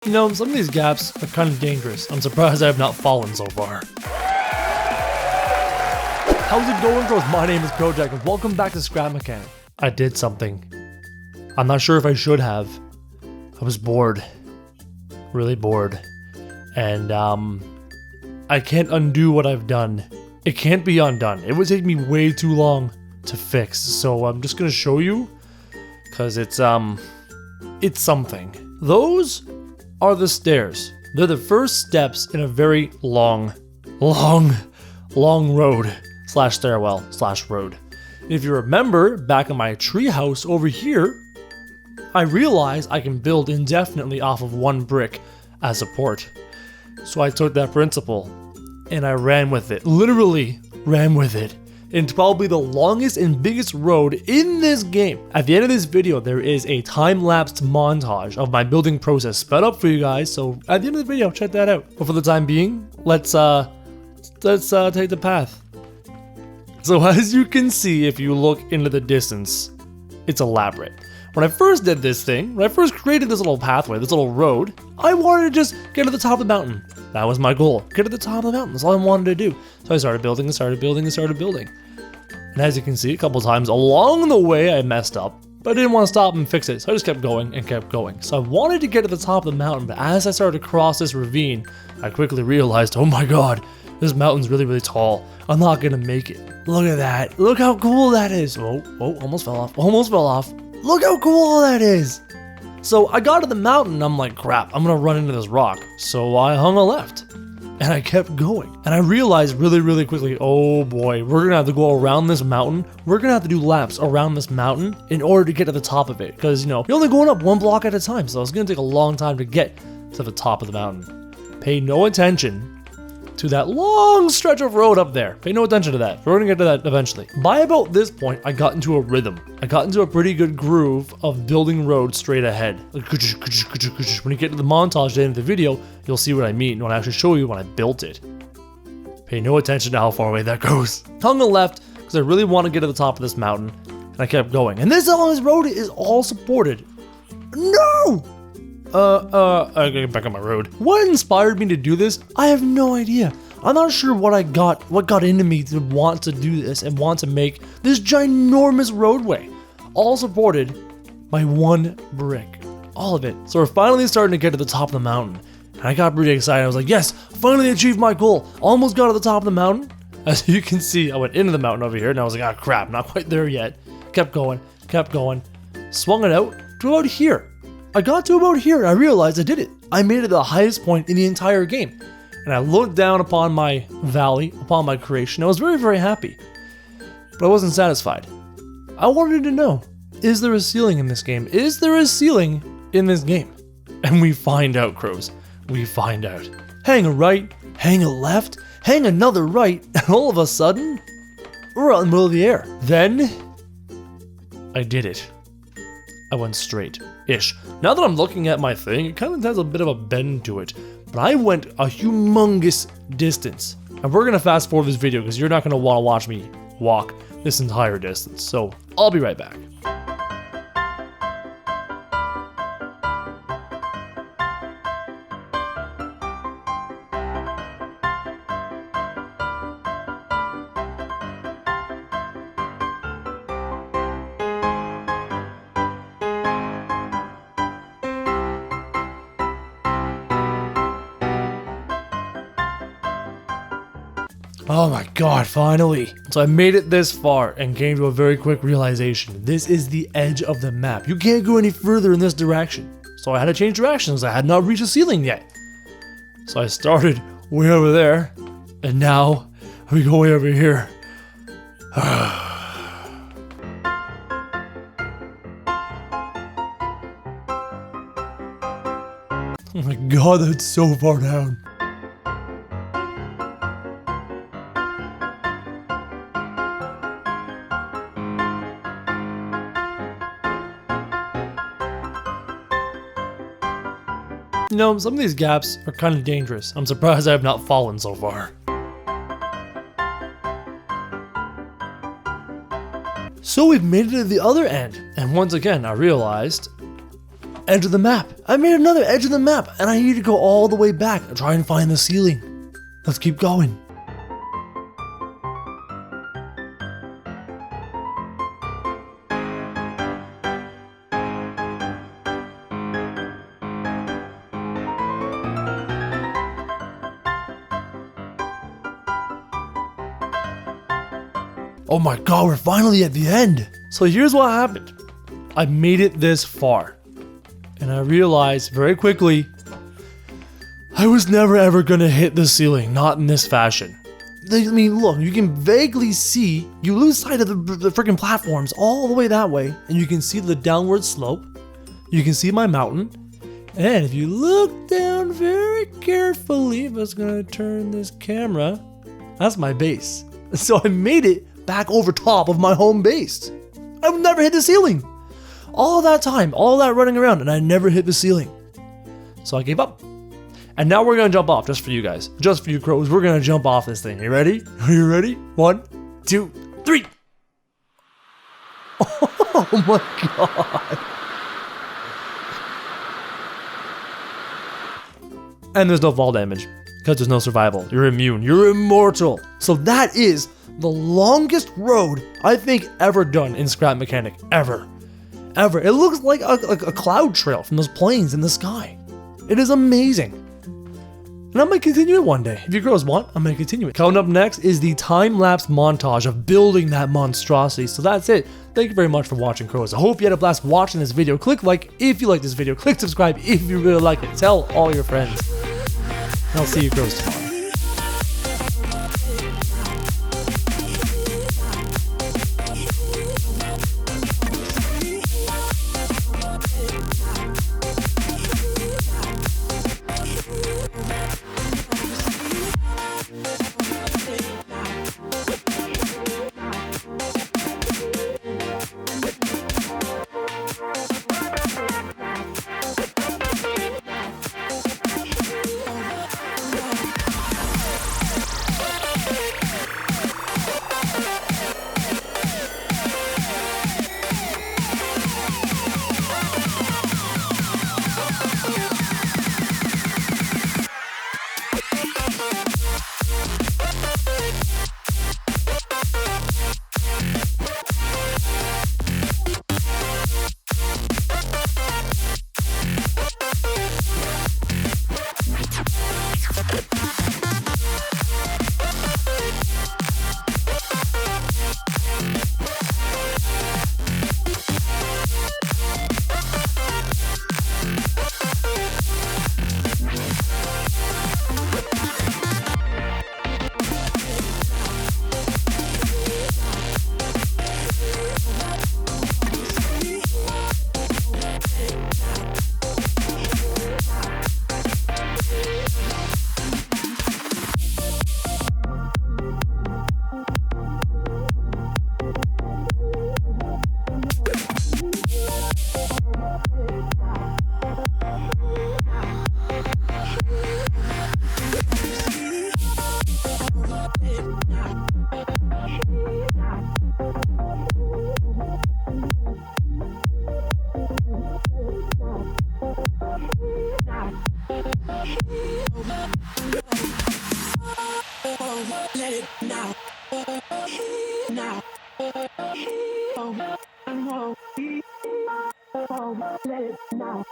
You know, some of these gaps are kind of dangerous. I'm surprised I have not fallen so far. How's it going, bros? My name is Krojak and welcome back to Scrap Mechanic. I did something. I'm not sure if I should have. I was bored. Really bored. And I can't undo what I've done. It can't be undone. It would take me way too long to fix. So I'm just gonna show you. Cause it's something. Those are the stairs. They're the first steps in a very long road / stairwell / road. If you remember, back in my treehouse over here, I realized I can build indefinitely off of one brick as support. So I took that principle and I ran with it. Literally ran with it. It's probably the longest and biggest road in this game. At the end of this video, there is a time-lapsed montage of my building process sped up for you guys. So at the end of the video, check that out. But for the time being, let's take the path. So as you can see, if you look into the distance, it's elaborate. When I first did this thing, when I first created this little pathway, this little road, I wanted to just get to the top of the mountain. That was my goal. Get to the top of the mountain. That's all I wanted to do. So I started building and started building and started building. And as you can see, a couple times along the way, I messed up, but I didn't want to stop and fix it. So I just kept going and kept going. So I wanted to get to the top of the mountain, but as I started to cross this ravine, I quickly realized, oh my God, this mountain's really, really tall. I'm not gonna make it. Look at that. Look how cool that is. Oh, almost fell off. Almost fell off. Look how cool that is. So I got to the mountain and I'm like, crap, I'm gonna run into this rock. So I hung a left and I kept going. And I realized really, really quickly, oh boy, we're gonna have to go around this mountain. We're gonna have to do laps around this mountain in order to get to the top of it. Because, you know, you're only going up one block at a time. So it's gonna take a long time to get to the top of the mountain. Pay no attention to that long stretch of road up there. Pay no attention to that. We're gonna get to that eventually. By about this point, I got into a rhythm. I got into a pretty good groove of building roads straight ahead. When you get to the montage at the end of the video, you'll see what I mean when I actually show you when I built it. Pay no attention to how far away that goes. Hung a left, because I really want to get to the top of this mountain, and I kept going. And this road is all supported. No! I gotta get back on my road. What inspired me to do this? I have no idea. I'm not sure what got into me to want to do this and want to make this ginormous roadway, all supported by one brick. All of it. So we're finally starting to get to the top of the mountain. And I got pretty excited. I was like, yes, finally achieved my goal. Almost got to the top of the mountain. As you can see, I went into the mountain over here and I was like, ah, crap, not quite there yet. Kept going, swung it out to about here. I got to about here and I realized I did it. I made it the highest point in the entire game. And I looked down upon my valley, upon my creation. I was very, very happy. But I wasn't satisfied. I wanted to know, is there a ceiling in this game? Is there a ceiling in this game? And we find out, crows. We find out. Hang a right, hang a left, hang another right, and all of a sudden, we're out in the middle of the air. Then, I did it. I went straight-ish. Now that I'm looking at my thing, it kind of has a bit of a bend to it. But I went a humongous distance. And we're going to fast forward this video because you're not going to want to watch me walk this entire distance. So I'll be right back. Oh my God, finally. So I made it this far and came to a very quick realization. This is the edge of the map. You can't go any further in this direction. So I had to change directions. I had not reached the ceiling yet. So I started way over there and now we go way over here. Oh my God, that's so far down. You know, some of these gaps are kind of dangerous. I'm surprised I have not fallen so far. So we've made it to the other end. And once again, I realized edge of the map. I made another edge of the map, and I need to go all the way back and try and find the ceiling. Let's keep going. Oh my god, we're finally at the end. So here's what happened. I made it this far. And I realized very quickly, I was never ever gonna hit the ceiling, not in this fashion. I mean, look, you can vaguely see, you lose sight of the freaking platforms all the way that way, and you can see the downward slope. You can see my mountain. And if you look down very carefully, if I was gonna turn this camera, that's my base. So I made it back over top of my home base. I've never hit the ceiling. All that time, all that running around, and I never hit the ceiling. So I gave up. And now we're gonna jump off just for you guys. Just for you crows, we're gonna jump off this thing. You ready? Are you ready? 1, 2, 3. Oh my god. And there's no fall damage, because there's no survival. You're immune. You're immortal. So that is the longest road I think ever done in Scrap Mechanic. Ever. It looks like a cloud trail from those planes in the sky. It is amazing. And I'm going to continue it one day. If you girls want, I'm going to continue it. Coming up next is the time-lapse montage of building that monstrosity. So that's it. Thank you very much for watching, crows. I hope you had a blast watching this video. Click like if you like this video. Click subscribe if you really like it. Tell all your friends. And I'll see you crows tomorrow. Let it now.